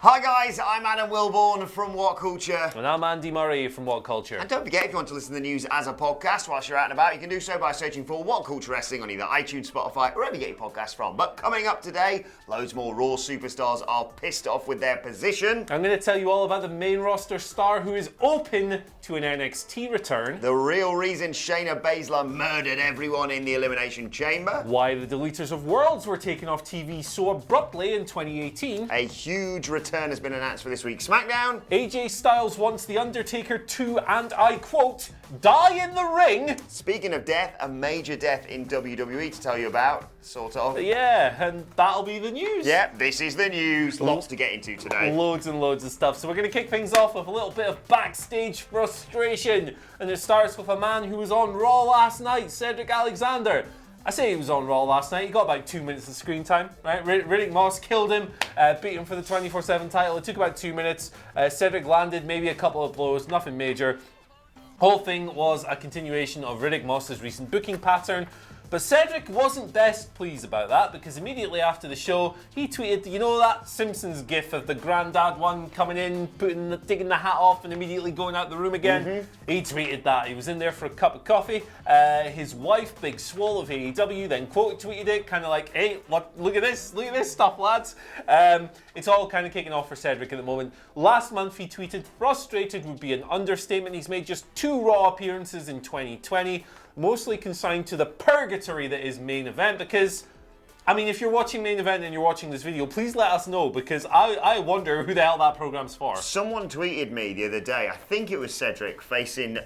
Hi guys, I'm Adam Wilborn from WhatCulture. And I'm Andy Murray from WhatCulture. And don't forget, if you want to listen to the news as a podcast whilst you're out and about, you can do so by searching for WhatCulture Wrestling on either iTunes, Spotify, or wherever you get your podcasts from. But coming up today, loads more Raw superstars are pissed off with their position. I'm going to tell you all about the main roster star who is open to an NXT return. The real reason Shayna Baszler murdered everyone in the Elimination Chamber. Why the Deleters of Worlds were taken off TV so abruptly in 2018. A huge return has been announced for this week's SmackDown. AJ Styles wants The Undertaker to, and I quote, die in the ring. Speaking of death, a major death in WWE to tell you about, sort of. Yeah, and that'll be the news. Yep, this is the news. Lots to get into today. Loads and loads of stuff. So we're going to kick things off with a little bit of backstage frustration. And it starts with a man who was on Raw last night, Cedric Alexander. I say he was on Raw last night. He got about 2 minutes of screen time, right? Riddick Moss killed him, beat him for the 24/7 title. It took about 2 minutes. Cedric landed maybe a couple of blows, nothing major. Whole thing was a continuation of Riddick Moss's recent booking pattern. But Cedric wasn't best pleased about that because immediately after the show, he tweeted, you know that Simpsons gif of the granddad one coming in, taking the hat off and immediately going out the room again? Mm-hmm. He tweeted that. He was in there for a cup of coffee. His wife, Big Swole of AEW, then quote tweeted it, kind of like, hey, look at this stuff, lads. It's all kind of kicking off for Cedric at the moment. Last month he tweeted, frustrated would be an understatement. He's made just 2 Raw appearances in 2020. Mostly consigned to the purgatory that is Main Event, because, I mean, if you're watching Main Event and you're watching this video, please let us know, because I wonder who the hell that program's for. Someone tweeted me the other day, I think it was Cedric, facing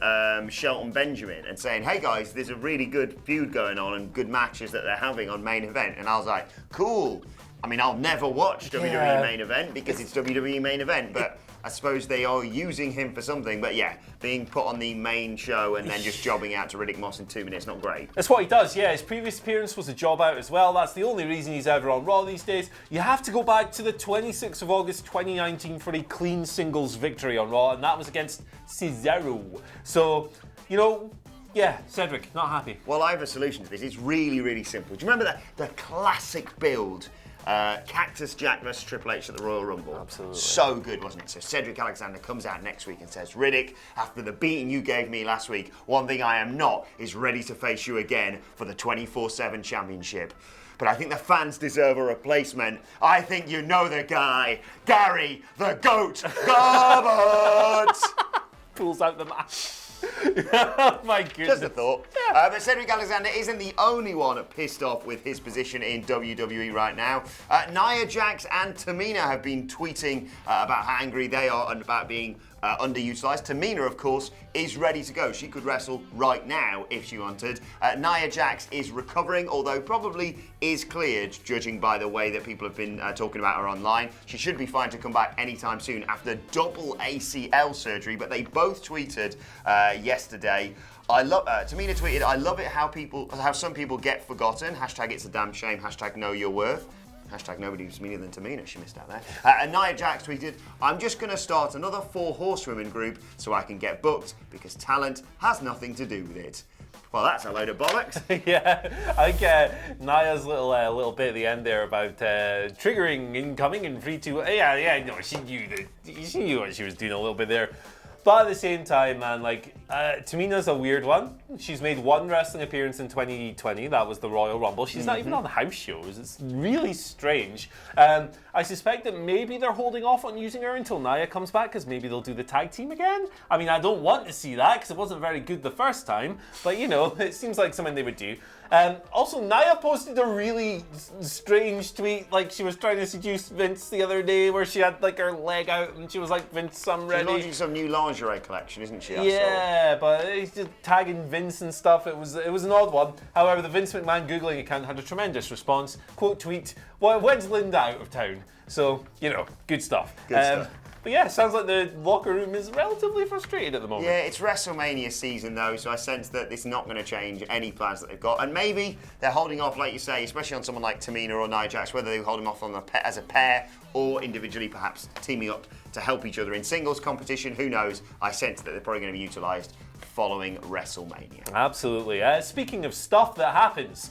Shelton Benjamin and saying, hey guys, there's a really good feud going on and good matches that they're having on Main Event. And I was like, cool. I mean, I'll never watch WWE Main Event because it's WWE Main Event, but I suppose they are using him for something. But yeah, being put on the main show and then just jobbing out to Riddick Moss in 2 minutes, not great. That's what he does, yeah. His previous appearance was a job out as well. That's the only reason he's ever on Raw these days. You have to go back to the 26th of August 2019 for a clean singles victory on Raw, and that was against Cesaro. So, you know, yeah, Cedric, not happy. Well, I have a solution to this. It's really, really simple. Do you remember the classic build? Cactus Jack versus Triple H at the Royal Rumble. Absolutely. So good, wasn't it? So Cedric Alexander comes out next week and says, Riddick, after the beating you gave me last week, one thing I am not is ready to face you again for the 24/7 championship. But I think the fans deserve a replacement. I think you know the guy, Gary the Goat Garbett. Pulls out the match. Oh my goodness. Just a thought. Yeah. But Cedric Alexander isn't the only one pissed off with his position in WWE right now. Nia Jax and Tamina have been tweeting about how angry they are and about being underutilized. Tamina, of course, is ready to go. She could wrestle right now if she wanted. Nia Jax is recovering, although probably is cleared, judging by the way that people have been talking about her online. She should be fine to come back anytime soon after double ACL surgery, but they both tweeted yesterday. Tamina tweeted, I love it how some people get forgotten. Hashtag it's a damn shame. Hashtag know your worth. Hashtag nobody was meaner than Tamina. She missed out there. And Nia Jax tweeted, I'm just going to start another 4 horsewomen group so I can get booked because talent has nothing to do with it. Well, that's a load of bollocks. Yeah, I think Nia's little bit at the end there about triggering incoming and free to... no, she knew what she was doing a little bit there. But at the same time, man, Tamina's a weird one. She's made 1 wrestling appearance in 2020. That was the Royal Rumble. She's not even on house shows. It's really strange. I suspect that maybe they're holding off on using her until Nia comes back because maybe they'll do the tag team again. I mean, I don't want to see that because it wasn't very good the first time. But, you know, it seems like something they would do. Also, Nia posted a really strange tweet, like she was trying to seduce Vince the other day, where she had like her leg out and she was like, Vince, I'm ready. She's launching some new lingerie collection, isn't she? Yeah, but he's just tagging Vince and stuff. It was an odd one. However, the Vince McMahon Googling account had a tremendous response. Quote tweet, well, when's Linda out of town? So, you know, good stuff. Good stuff. But yeah, sounds like the locker room is relatively frustrated at the moment. Yeah, it's WrestleMania season though, so I sense that it's not going to change any plans that they've got. And maybe they're holding off, like you say, especially on someone like Tamina or Nia Jax, whether they hold them off as a pair or individually, perhaps teaming up to help each other in singles competition. Who knows? I sense that they're probably going to be utilised following WrestleMania. Absolutely. Speaking of stuff that happens,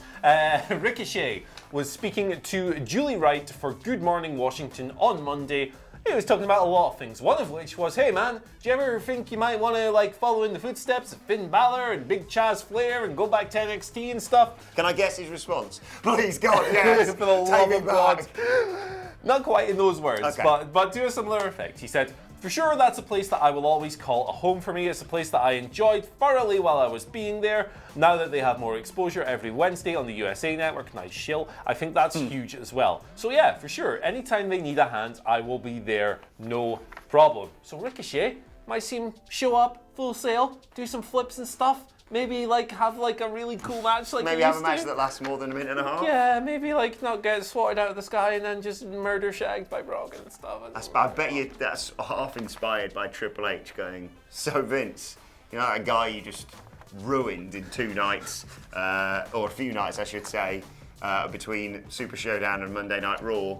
Ricochet was speaking to Julie Wright for Good Morning Washington on Monday. He was talking about a lot of things, one of which was, hey man, do you ever think you might want to like follow in the footsteps of Finn Balor and Big Chaz Flair and go back to NXT and stuff? Can I guess his response? Please, God, yes. For the love Take of me God. back. Not quite in those words, Okay. but to a similar effect. He said, for sure, that's a place that I will always call a home for me. It's a place that I enjoyed thoroughly while I was being there. Now that they have more exposure every Wednesday on the USA Network, nice shill, I think that's huge as well. So yeah, for sure, anytime they need a hand, I will be there, no problem. So Ricochet might see him show up, full sail, do some flips and stuff. Maybe like have like a really cool match like Maybe he have a used match to. that lasts more than a minute and a half. Yeah, maybe like not get swatted out of the sky and then just murder shagged by Brock and stuff. I bet you that's half inspired by Triple H going, so Vince, you know, a guy you just ruined in 2 nights, or a few nights I should say, between Super Showdown and Monday Night Raw.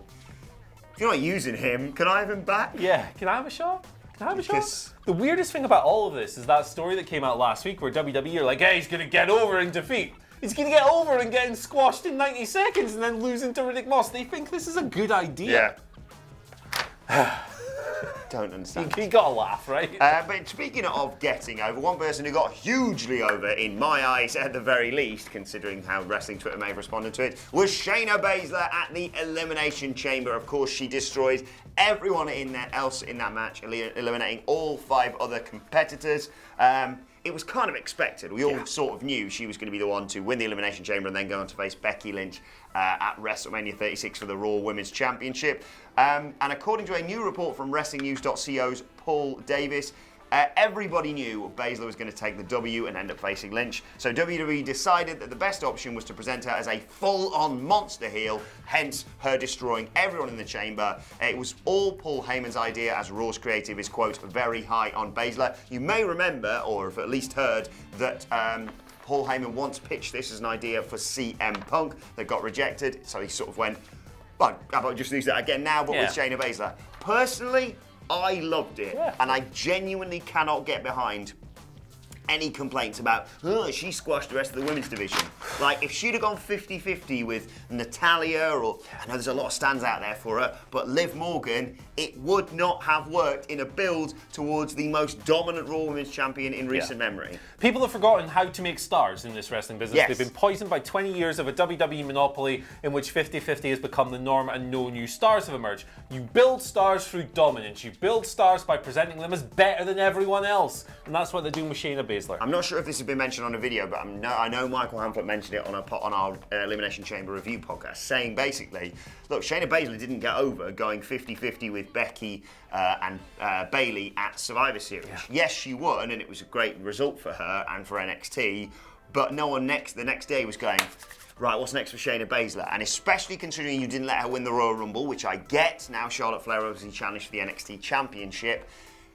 If you're not using him, can I have him back? Yeah, can I have a shot? Can I have a Because- shot? The weirdest thing about all of this is that story that came out last week where WWE are like, hey, he's going to get over in defeat. He's going to get over and getting squashed in 90 seconds and then losing to Riddick Moss. They think this is a good idea. Yeah. Don't understand. You got to laugh, right? But speaking of getting over, one person who got hugely over, in my eyes at the very least, considering how wrestling Twitter may have responded to it, was Shayna Baszler at the Elimination Chamber. Of course, she destroyed everyone else in that match, eliminating all 5 other competitors. It was kind of expected. We all sort of knew she was going to be the one to win the Elimination Chamber and then go on to face Becky Lynch at WrestleMania 36 for the Raw Women's Championship. And according to a new report from WrestlingNews.co's Paul Davis, everybody knew Baszler was going to take the W and end up facing Lynch. So WWE decided that the best option was to present her as a full-on monster heel, hence her destroying everyone in the chamber. It was all Paul Heyman's idea, as Raw's creative is, quote, very high on Baszler. You may remember, or have at least heard, that Paul Heyman once pitched this as an idea for CM Punk that got rejected, so he sort of went, well, how about just use that again now, but with Shayna Baszler. Personally, I loved it, and I genuinely cannot get behind any complaints about, oh, she squashed the rest of the women's division. Like, if she'd have gone 50-50 with Natalya, or, I know there's a lot of stands out there for her, but Liv Morgan, it would not have worked in a build towards the most dominant Raw Women's Champion in recent memory. People have forgotten how to make stars in this wrestling business. Yes. They've been poisoned by 20 years of a WWE monopoly in which 50-50 has become the norm and no new stars have emerged. You build stars through dominance. You build stars by presenting them as better than everyone else. And that's what they're doing with Shayna Baszler. I'm not sure if this has been mentioned on a video, but I know Michael Hamplet mentioned it on our Elimination Chamber review podcast, saying basically, look, Shayna Baszler didn't get over going 50-50 with Becky and Bayley at Survivor Series. Yeah. Yes, she won, and it was a great result for her and for NXT, but no one the next day was going, right, what's next for Shayna Baszler? And especially considering you didn't let her win the Royal Rumble, which I get, now Charlotte Flair obviously challenged for the NXT Championship,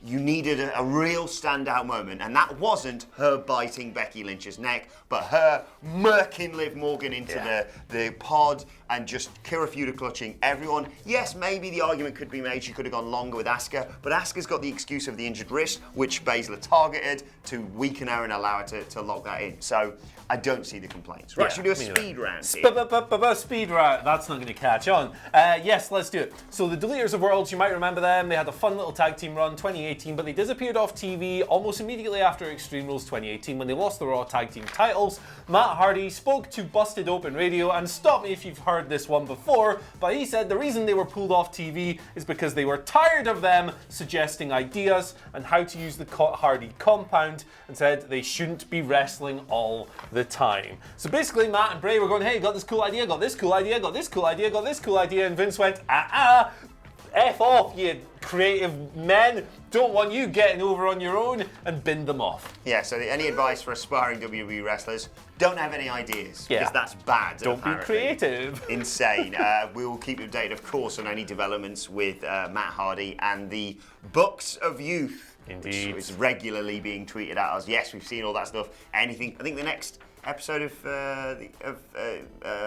you needed a real standout moment, and that wasn't her biting Becky Lynch's neck, but her murking Liv Morgan into the pod and just Kirifuda clutching everyone. Yes, maybe the argument could be made she could have gone longer with Asuka, but Asuka's got the excuse of the injured wrist, which Baszler targeted to weaken her and allow her to lock that in. So I don't see the complaints. Right, should we do a speed round here? Speed round. That's not going to catch on. Yes, let's do it. So the Deleters of Worlds, you might remember them. They had a fun little tag team run, 2018, but they disappeared off TV almost immediately after Extreme Rules 2018 when they lost the Raw Tag Team titles. Matt Hardy spoke to Busted Open Radio, and stop me if you've heard this one before, but he said the reason they were pulled off TV is because they were tired of them suggesting ideas and how to use the Hardy compound, and said they shouldn't be wrestling all the time. So basically Matt and Bray were going, hey, got this cool idea, got this cool idea, got this cool idea, got this cool idea, and Vince went, F off, you creative men. Don't want you getting over on your own, and bin them off. Yeah, so any advice for aspiring WWE wrestlers? Don't have any ideas, because that's bad. Don't apparently. be creative. Insane. We will keep you updated, of course, on any developments with Matt Hardy and the Bucks of Youth. Indeed. Which is regularly being tweeted at us. Yes, we've seen all that stuff. Anything, I think the next episode of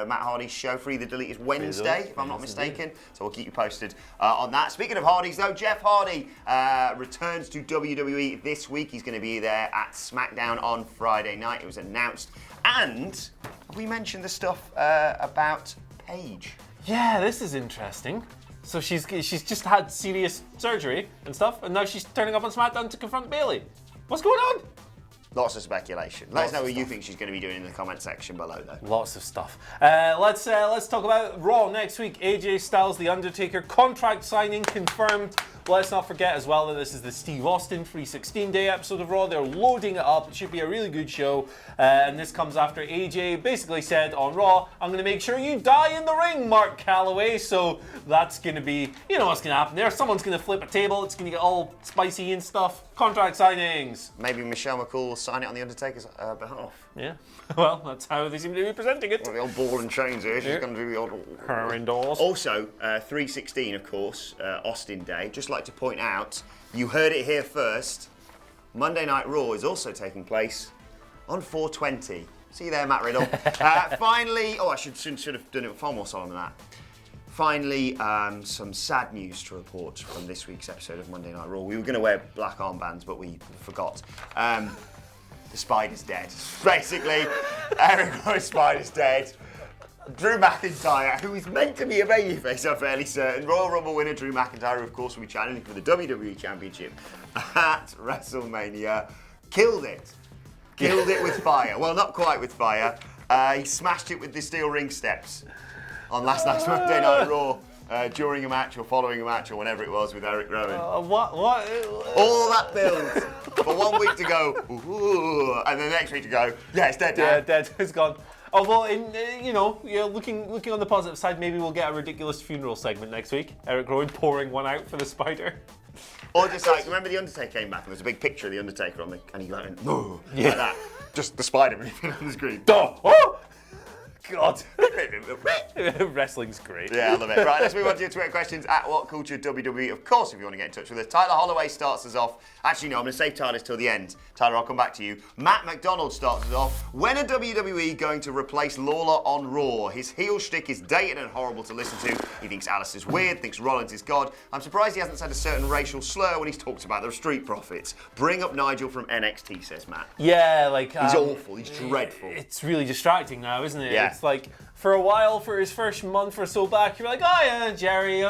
Matt Hardy's show, Free the Delete, is Wednesday, if I'm not mistaken. So we'll keep you posted on that. Speaking of Hardys, though, Jeff Hardy returns to WWE this week. He's going to be there at SmackDown on Friday night. It was announced. And we mentioned the stuff about Paige. Yeah, this is interesting. So she's just had serious surgery and stuff, and now she's turning up on SmackDown to confront Bayley. What's going on? Lots of speculation. Let us know what you think she's going to be doing in the comment section below, though. Lots of stuff. Let's talk about Raw next week. AJ Styles, The Undertaker, contract signing confirmed. Let's not forget as well that this is the Steve Austin 316 Day episode of Raw. They're loading it up. It should be a really good show. And this comes after AJ basically said on Raw, I'm going to make sure you die in the ring, Mark Calloway. So that's going to be, you know what's going to happen there. Someone's going to flip a table. It's going to get all spicy and stuff. Contract signings. Maybe Michelle McCool will sign it on the Undertaker's behalf. Yeah. Well, that's how they seem to be presenting it. Well, the old ball and chains here. She's going to do the old... Her indoors. Also, 316, of course, Austin Day. Just like to point out, you heard it here first. Monday Night Raw is also taking place on 420. See you there, Matt Riddle. Finally, I should have done it far more solemn than that. Finally, some sad news to report from this week's episode of Monday Night Raw. We were going to wear black armbands, but we forgot. The Spider's dead. Basically, Erick Rowan's Spider's dead. Drew McIntyre, who is meant to be a babyface, I'm fairly certain. Royal Rumble winner Drew McIntyre, who of course will be challenging for the WWE Championship at WrestleMania. Killed it. Killed it with fire. Well, not quite with fire. He smashed it with the steel ring steps on last night's Monday Night Raw. During a match or following a match or whenever it was with Erick Rowan. What? All that build for 1 week to go, ooh, and the next week to go, yeah, it's dead now. Yeah, dead. It's gone. Although, looking on the positive side, maybe we'll get a ridiculous funeral segment next week. Erick Rowan pouring one out for the Spider. Or just like, remember the Undertaker came back and there's a big picture of the Undertaker on and he went, like that. Just the Spider moving on the screen. Oh! God. Wrestling's great. Yeah, I love it. Right, let's move on to your Twitter questions at WhatCulture WWE. Of course, if you want to get in touch with us. Tyler Holloway starts us off. Actually, no, I'm going to save Tyler's till the end. Tyler, I'll come back to you. Matt McDonald starts us off. When are WWE going to replace Lawler on Raw? His heel shtick is dated and horrible to listen to. He thinks Alice is weird, thinks Rollins is God. I'm surprised he hasn't said a certain racial slur when he's talked about the Street Profits. Bring up Nigel from NXT, says Matt. Yeah, he's awful. He's dreadful. It's really distracting now, isn't it? Yeah. It's like, for a while, for his first month or so back, you're like, oh yeah, Jerry,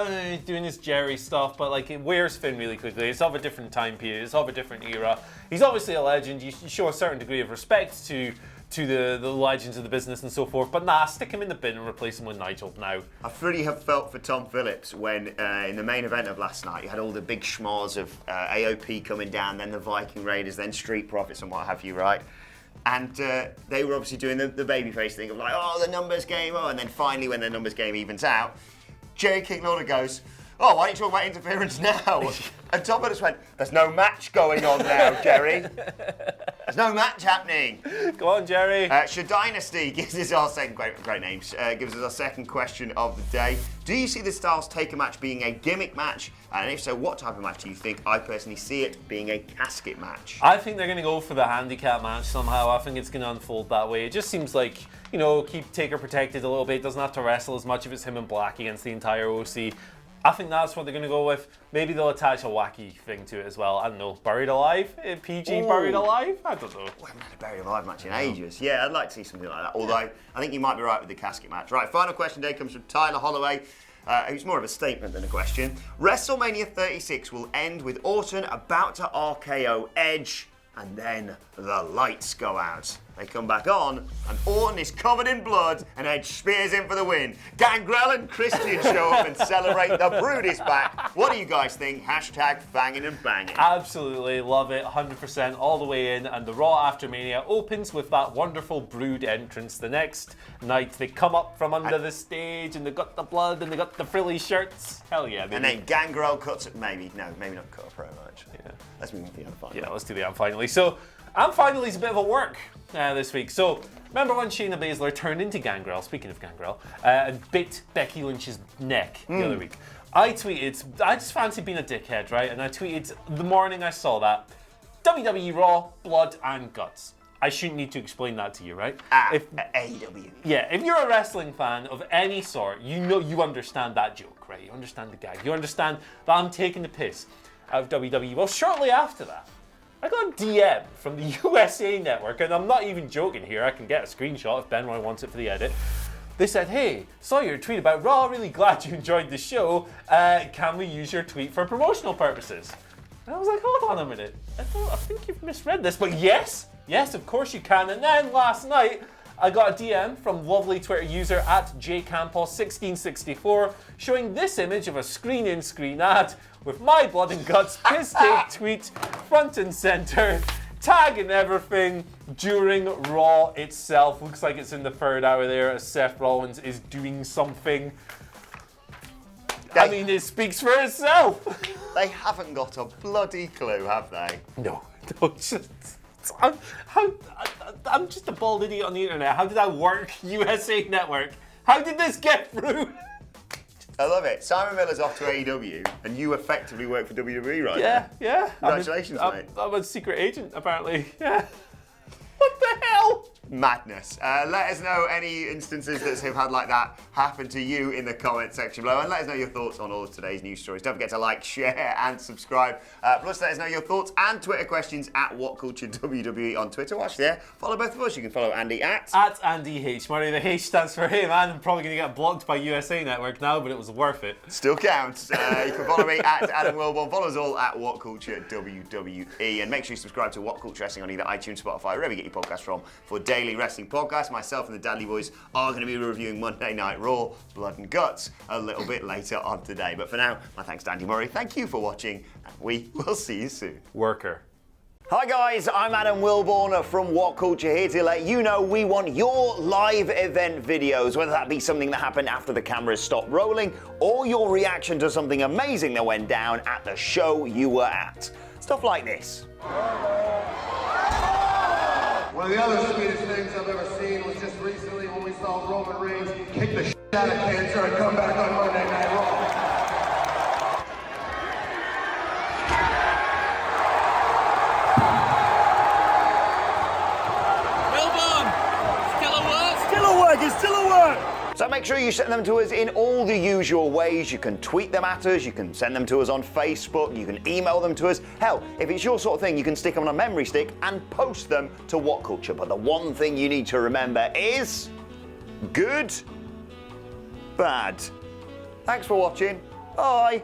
doing his Jerry stuff, but like it wears thin really quickly. It's of a different time period, it's of a different era. He's obviously a legend. You show a certain degree of respect to the legends of the business and so forth, but nah, stick him in the bin and replace him with Nigel now. I really have felt for Tom Phillips when in the main event of last night you had all the big schmoz of AOP coming down, then the Viking Raiders, then Street Profits and what have you, right? And they were obviously doing the babyface thing of like, oh, the numbers game, and then finally when the numbers game evens out, Jerry King Lawler goes, oh, why don't you talk about interference now? And Tom Phillips went, there's no match going on now, Jerry. There's no match happening. Go on, Jerry. Dynasty gives us our second, great names, gives us our second question of the day. Do you see the Styles Taker match being a gimmick match? And if so, what type of match do you think? I personally see it being a casket match. I think they're going to go for the handicap match somehow. I think it's going to unfold that way. It just seems like, keep Taker protected a little bit. Doesn't have to wrestle as much if it's him and Black against the entire OC. I think that's what they're going to go with. Maybe they'll attach a wacky thing to it as well. I don't know. Buried Alive? PG Ooh. Buried Alive? I don't know. We haven't had a Buried Alive match in ages. Yeah, I'd like to see something like that. Although, I think you might be right with the casket match. Right, final question today comes from Tyler Holloway. Who's more of a statement than a question. WrestleMania 36 will end with Orton about to RKO Edge, and then the lights go out. They come back on, and Orton is covered in blood, and Edge spears in for the win. Gangrel and Christian show up and celebrate. The Brood is back. What do you guys think? Hashtag fanging and banging. Absolutely love it, 100% all the way in. And the Raw after Mania opens with that wonderful Brood entrance. The next night, they come up from under the stage, and they got the blood, and they got the frilly shirts. Hell yeah, baby. And then Gangrel cuts it. Maybe not cut a promo, actually. Yeah. Let's move on to the Am Finally. Yeah, let's do the Am Finally. So, Am Finally is a bit of a work this week. So, remember when Shayna Baszler turned into Gangrel, speaking of Gangrel, and bit Becky Lynch's neck the other week? I tweeted, I just fancied being a dickhead, right? And I tweeted the morning I saw that, WWE Raw, blood and guts. I shouldn't need to explain that to you, right? AEW. Yeah, if you're a wrestling fan of any sort, you understand that joke, right? You understand the gag. You understand that I'm taking the piss out of WWE. Well, shortly after that, I got a DM from the USA Network, and I'm not even joking here. I can get a screenshot if Ben Roy wants it for the edit. They said, hey, saw your tweet about Raw, really glad you enjoyed the show. Can we use your tweet for promotional purposes? And I was like, hold on a minute. I think you've misread this, but yes, of course you can. And then last night, I got a DM from lovely Twitter user at jcampos1664 showing this image of a screen-in, screen-ad with my blood and guts piss-take tweet front and center, tag and everything during Raw itself. Looks like it's in the third hour there as Seth Rollins is doing something. I mean, it speaks for itself. They haven't got a bloody clue, have they? No, I'm just a bald idiot on the internet. How did I work USA Network? How did this get through? I love it. Simon Miller's off to AEW, and you effectively work for WWE right now. Yeah. Congratulations, mate. I'm a secret agent, apparently. Yeah. What the hell? Madness. Let us know any instances that have had like that happen to you in the comment section below, and let us know your thoughts on all of today's news stories. Don't forget to like, share, and subscribe. Plus, let us know your thoughts and Twitter questions at WhatCultureWWE on Twitter. Watch there. Follow both of us. You can follow Andy at Andy H. Murray. The H stands for hey, man. I'm probably going to get blocked by USA Network now, but it was worth it. Still counts. You can follow me at Adam Wilborn. Follow us all at WhatCultureWWE, and make sure you subscribe to What Culture Wrestling on either iTunes, Spotify, wherever you get your podcasts from for daily wrestling podcasts. Myself and the Dudley Boys are going to be reviewing Monday Night Raw, Blood and Guts, a little bit later on today. But for now, my thanks to Andy Murray. Thank you for watching, and we will see you soon. Worker. Hi guys, I'm Adam Wilborn from What Culture, here to let you know we want your live event videos, whether that be something that happened after the cameras stopped rolling, or your reaction to something amazing that went down at the show you were at. Stuff like this. One of the other sweetest things I've ever seen was just recently when we saw Roman Reigns kick the shit out of cancer and come back on Monday Night Raw. So make sure you send them to us in all the usual ways. You can tweet them at us, you can send them to us on Facebook, you can email them to us. Hell, if it's your sort of thing, you can stick them on a memory stick and post them to What Culture. But the one thing you need to remember is good, bad. Thanks for watching. Bye.